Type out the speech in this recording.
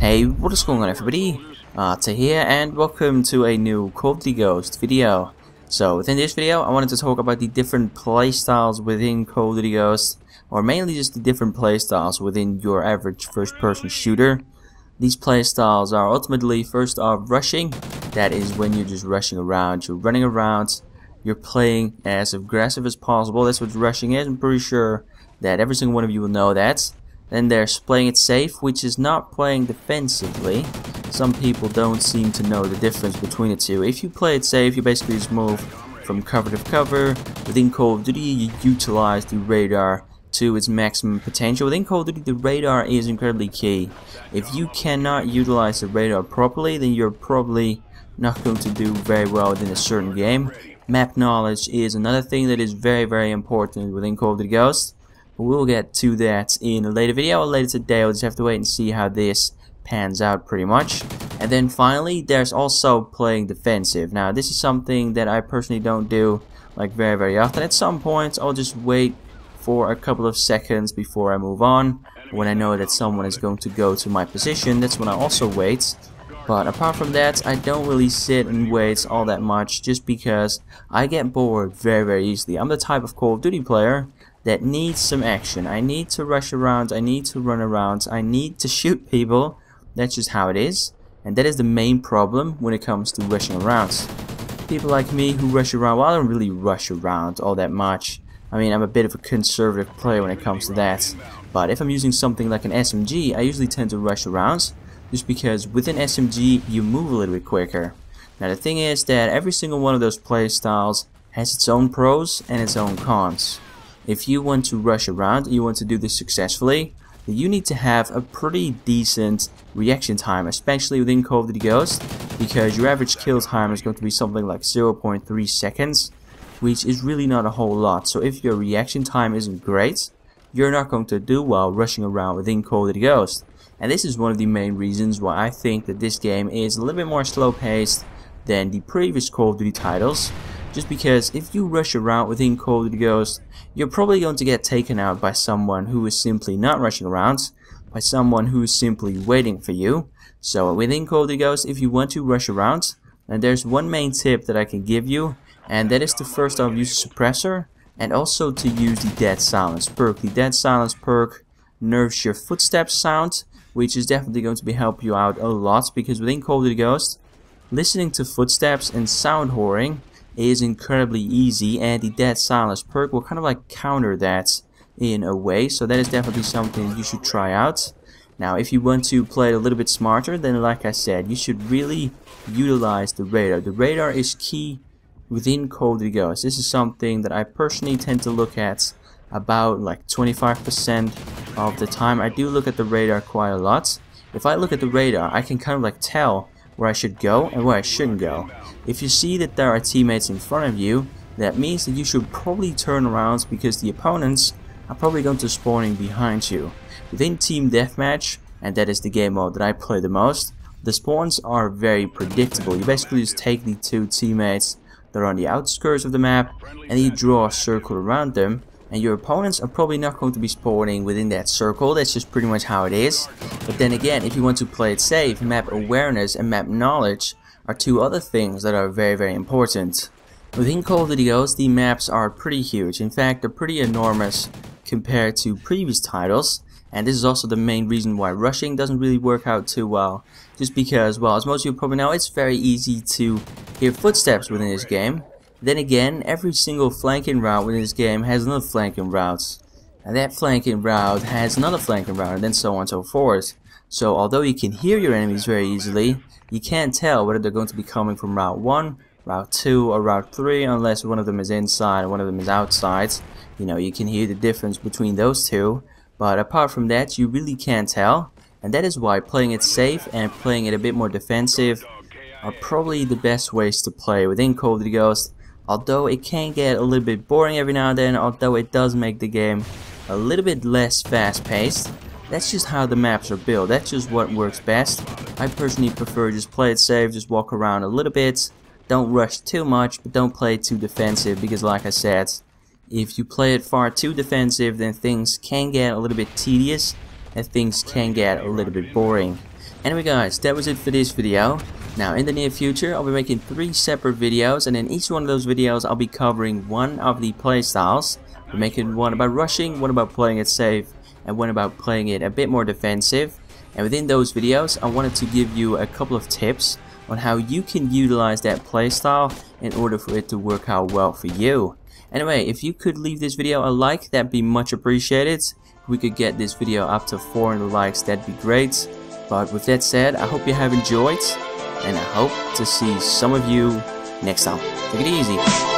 Hey, what is going on everybody? To here and welcome to a new CoD Ghost video. So within this video I wanted to talk about the different playstyles within CoD Ghost, or mainly just the different playstyles within your average first person shooter. These playstyles are ultimately first off rushing. That is when you're just rushing around, you're running around, you're playing as aggressive as possible. That's what rushing is. I'm pretty sure that every single one of you will know that. Then there's playing it safe, which is not playing defensively. Some people don't seem to know the difference between the two. If you play it safe, you basically just move from cover to cover. Within Call of Duty, you utilize the radar to its maximum potential. Within Call of Duty, the radar is incredibly key. If you cannot utilize the radar properly, then you're probably not going to do very well within a certain game. Map knowledge is another thing that is very important within Call of Duty Ghost. We'll get to that in a later video, or later today. We'll just have to wait and see how this pans out pretty much. And then finally, there's also playing defensive. Now this is something that I personally don't do like very often. At some points I'll just wait for a couple of seconds before I move on. When I know that someone is going to go to my position, that's when I also wait. But apart from that, I don't really sit and wait all that much, just because I get bored very easily. I'm the type of Call of Duty player that needs some action. I need to rush around, I need to run around, I need to shoot people. That's just how it is. And that is the main problem when it comes to rushing around. People like me who rush around, well, I don't really rush around all that much. I mean, I'm a bit of a conservative player when it comes to that. But if I'm using something like an SMG, I usually tend to rush around, just because within SMG you move a little bit quicker. Now the thing is that every single one of those play styles has its own pros and its own cons. If you want to rush around and you want to do this successfully, then you need to have a pretty decent reaction time, especially within Call of Duty Ghost, because your average kill time is going to be something like 0.3 seconds, which is really not a whole lot. So if your reaction time isn't great, you're not going to do well rushing around within Call of Duty Ghost. And this is one of the main reasons why I think that this game is a little bit more slow paced than the previous Call of Duty titles. Just because if you rush around within Call of Duty Ghost, you're probably going to get taken out by someone who is simply not rushing around, by someone who is simply waiting for you. So within Call of Duty Ghost, if you want to rush around, then there's one main tip that I can give you, and that is to first off use a suppressor, and also to use the Dead Silence perk. The Dead Silence perk nerfs your footsteps sound, which is definitely going to be help you out a lot, because within Call of Duty Ghost, listening to footsteps and sound whoring is incredibly easy, and the Dead Silence perk will kind of like counter that in a way. So that is definitely something you should try out. Now if you want to play it a little bit smarter, then like I said, you should really utilize the radar. The radar is key within Call of Duty Ghost. This is something that I personally tend to look at about like 25% of the time. I do look at the radar quite a lot. If I look at the radar, I can kind of like tell where I should go and where I shouldn't go. If you see that there are teammates in front of you, that means that you should probably turn around, because the opponents are probably going to spawn in behind you. Within Team Deathmatch, and that is the game mode that I play the most, the spawns are very predictable. You basically just take the two teammates that are on the outskirts of the map and you draw a circle around them, and your opponents are probably not going to be spawning within that circle. That's just pretty much how it is. But then again, if you want to play it safe, map awareness and map knowledge are two other things that are very important. Within Call of Duty Ghost, the maps are pretty huge. In fact, they're pretty enormous compared to previous titles. And this is also the main reason why rushing doesn't really work out too well. Just because, well, as most of you probably know, it's very easy to hear footsteps within this game. Then again, every single flanking route within this game has another flanking route. And that flanking route has another flanking route, and then so on and so forth. So although you can hear your enemies very easily, you can't tell whether they're going to be coming from Route 1, Route 2, or Route 3, unless one of them is inside and one of them is outside. You know, you can hear the difference between those two. But apart from that, you really can't tell. And that is why playing it safe and playing it a bit more defensive are probably the best ways to play within Call of Duty Ghost. Although it can get a little bit boring every now and then, although it does make the game a little bit less fast-paced. That's just how the maps are built. That's just what works best. I personally prefer just play it safe, just walk around a little bit. Don't rush too much, but don't play too defensive, because like I said, if you play it far too defensive, then things can get a little bit tedious and things can get a little bit boring. Anyway guys, that was it for this video. Now in the near future I'll be making 3 separate videos, and in each one of those videos I'll be covering one of the playstyles. I'll be making one about rushing, one about playing it safe, and one about playing it a bit more defensive. And within those videos I wanted to give you a couple of tips on how you can utilize that playstyle in order for it to work out well for you. Anyway, if you could leave this video a like, that'd be much appreciated. If we could get this video up to 400 likes, that'd be great. But with that said, I hope you have enjoyed, and I hope to see some of you next time. Take it easy.